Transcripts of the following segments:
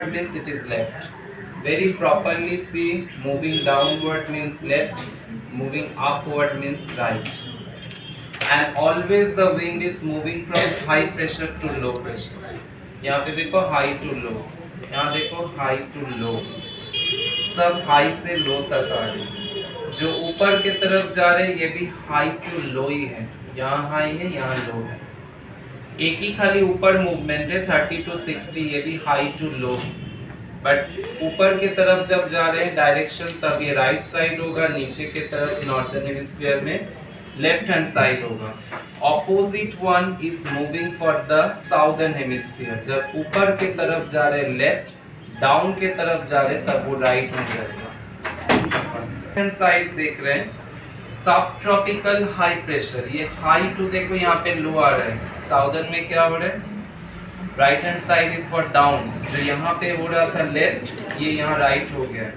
means it is left. Very properly see, moving downward means left, moving upward means right. And always the wind is moving from high pressure to low pressure. यहाँ पे देखो high to low, यहाँ देखो high to low, सब high से low तक आ रहे। जो ऊपर की तरफ जा रहे ये भी high to low ही है, यहाँ high है यहाँ low है। एक ही खाली ऊपर मूवमेंट है 30 to 60, ये भी हाई टू लो, बट ऊपर की तरफ जब जा रहे हैं डायरेक्शन तब ये राइट साइड होगा, नीचे की तरफ नॉर्दर्न हेमिस्फीयर में लेफ्ट हैंड साइड होगा। Opposite one is moving for the southern hemisphere, जब ऊपर की तरफ जा रहे लेफ्ट, डाउन की तरफ जा रहे तब वो राइट में जाएगा। हैंड साइड देख रहे हैं सब ट्रॉपिकल हाई प्रेशर, ये हाई टू देखो यहाँ पे लो आ रहा है, साउदर्न में क्या हो रहा है right hand side is for down, जो यहाँ पे हो रहा था लेफ्ट ये यहाँ राइट हो गया,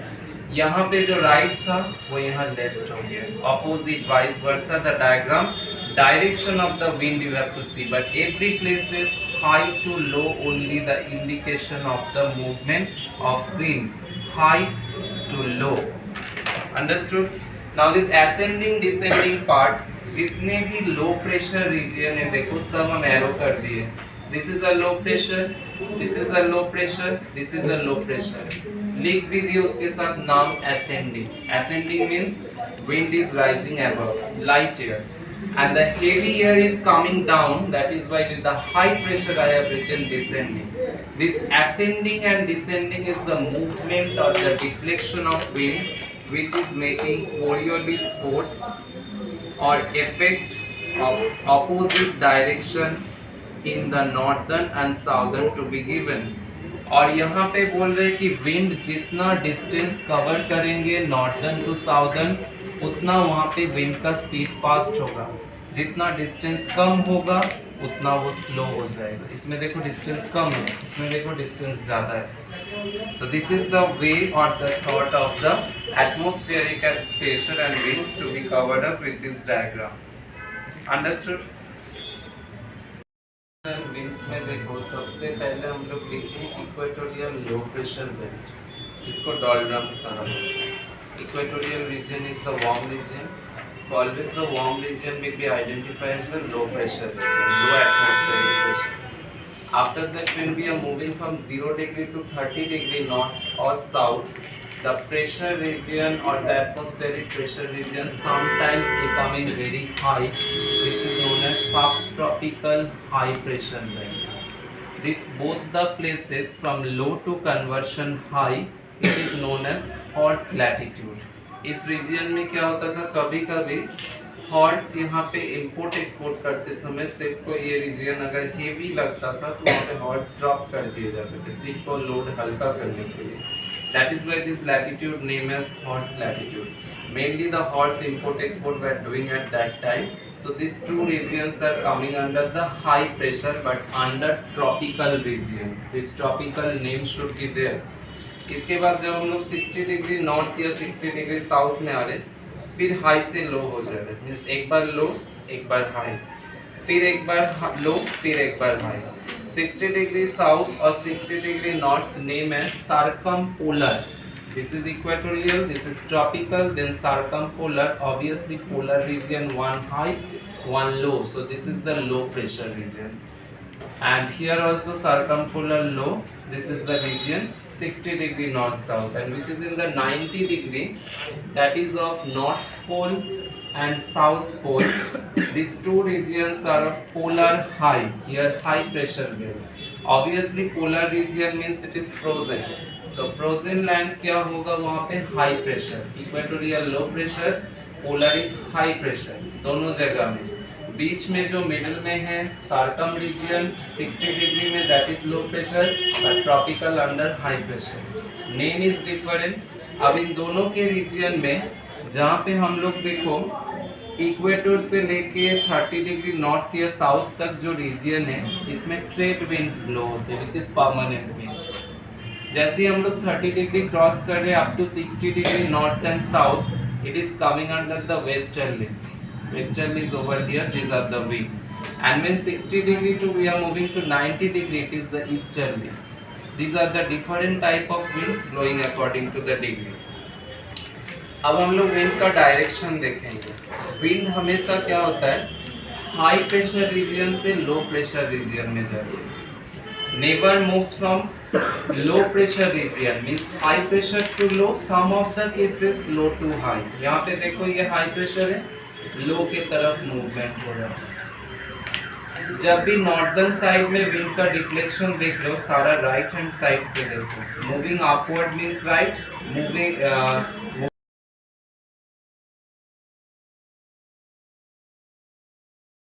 यहाँ पे जो राइट था वो यहाँ लेफ्ट हो गया। Opposite vice versa the diagram, direction of the wind you have to see, but every place is high to low only the indication of the movement of wind, high to low. Understood? Now this ascending descending part, जितने भी लो pressure reason है देखो सब हम arrow कर दिए। This is a low pressure, this is a low pressure, this is a low pressure. लिख भी दिए उसके साथ नाम ascending. Ascending means wind is rising above, light air, and the heavy air is coming down, that is why with the high pressure I have written descending. This ascending and descending is the movement or the deflection of wind which is making Coriolis force or effect of opposite direction in the northern and southern to be given. और यहाँ पे बोल रहे कि wind जितना distance cover करेंगे northern to southern उतना वहाँ पे विंड का स्पीड फास्ट होगा, जितना डिस्टेंस कम होगा उतना वो स्लो हो जाएगा। इसमें देखो डिस्टेंस कम है, इसमें देखो डिस्टेंस ज़्यादा है। So this is the way और the thought of the atmospheric pressure and winds to be covered up with this diagram. Understood? Winds में देखो सबसे पहले हम लोग लिखे इक्वेटोरियल लो प्रेशर बेल्ट, इसको डॉल्ड्रम्स कहा। Equatorial region is the warm region, so always the warm region will be identified as a low pressure region, low atmospheric pressure. After that when we are moving from 0 degree to 30 degree north or south, the pressure region or the atmospheric pressure region sometimes becoming very high, which is known as subtropical high pressure belt. This both the places from low to conversion high, it is known as horse latitude. इस reason में क्या होता था, कभी कभी horse यहाँ पे import export करते समय शिप को ये रीजन अगर हेवी लगता था तो वहाँ पे हॉर्स ड्रॉप कर दिए जाते थे शिप को लोड हल्का करने के लिए। That is why this latitude name as horse latitude. Mainly the horse import export were doing at that time. So this two regions are coming under the high pressure but under tropical region. This tropical name should be there. इसके बाद जब हम लोग 60 degree north या 60 degree south में आ रहे फिर high से लो हो जा रहे, मीन्स एक बार लो एक बार हाई, फिर एक बार लो फिर एक बार हाई। 60 डिग्री साउथ और 60 डिग्री नॉर्थ नेम है circumpolar. This is equatorial, this is tropical, then circumpolar, obviously polar region, one high one low, so this is the low pressure region. And here also circumpolar low, this is the region 60 degree north south, and which is in the 90 degree, that is of north pole and south pole. These two regions are of polar high, here high pressure belt. Obviously polar region means it is frozen, so frozen land क्या होगा वहाँ पे high pressure, equatorial low pressure, polar is high pressure, दोनों जगह में। बीच में जो middle में है सार्कम रीजन 60 डिग्री में, that is low pressure but tropical under high pressure. Name is different. अब इन दोनों के रीजन में जहाँ पे हम लोग देखो इक्वेटर से लेके 30 डिग्री नॉर्थ या साउथ तक जो रीजन है इसमें ट्रेड विंड्स ब्लो होते हैं, विच इज परमानेंट विंड। जैसे हम लोग 30 डिग्री क्रॉस कर रहे हैं up to 60 degree north and south, it is coming under the westerlies. Westerlies over here, these are the wind. And when 60 degree to we are moving to 90 degree, it is the easterlies. These are the different type of winds blowing according to the degree. अब हम लोग wind का direction देखेंगे. Wind हमेशा क्या होता है, high pressure region से लो प्रेशर रीजन में जाती है. Never moves from low pressure region means high pressure to low, some of the cases low to high. यहाँ पे देखो ये हाई प्रेशर है, लो के तरफ मूवमेंट हो रहा है. जब भी नॉर्दर्न साइड में विंड का डिफ्लेक्शन देख लो, सारा राइट हैंड साइड से देखो. Moving upward means right, moving